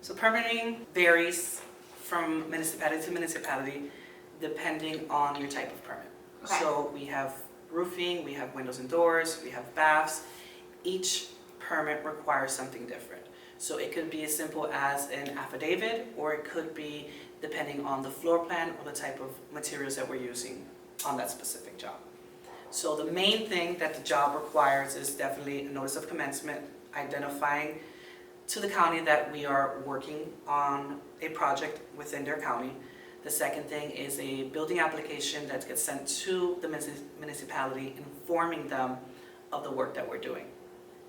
So permitting varies from municipality to municipality depending on your type of permit. Okay. So we have roofing, we have windows and doors, we have baths. Each permit requires something different. So it could be as simple as an affidavit, or it could be depending on the floor plan or the type of materials that we're using on that specific job. So the main thing that the job requires is definitely a notice of commencement, identifying to the county that we are working on a project within their county. The second thing is a building application that gets sent to the municipality, informing them of the work that we're doing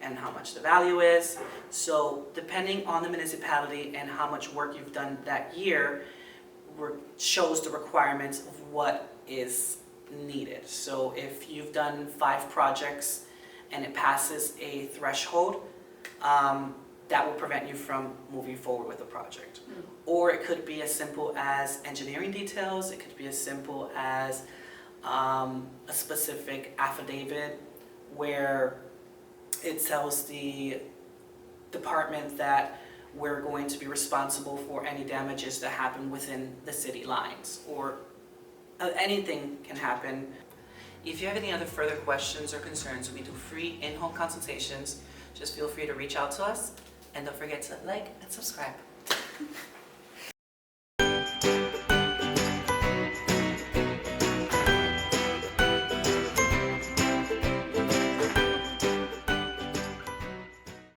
and how much the value is. So depending on the municipality and how much work you've done that year, shows the requirements of what is needed. So if you've done 5 projects and it passes a threshold, that will prevent you from moving forward with the project. Or it could be as simple as engineering details. It could be as simple as a specific affidavit where it tells the department that we're going to be responsible for any damages that happen within the city lines, or anything can happen. If you have any other further questions or concerns, we do free in-home consultations. Just feel free to reach out to us, and don't forget to like and subscribe.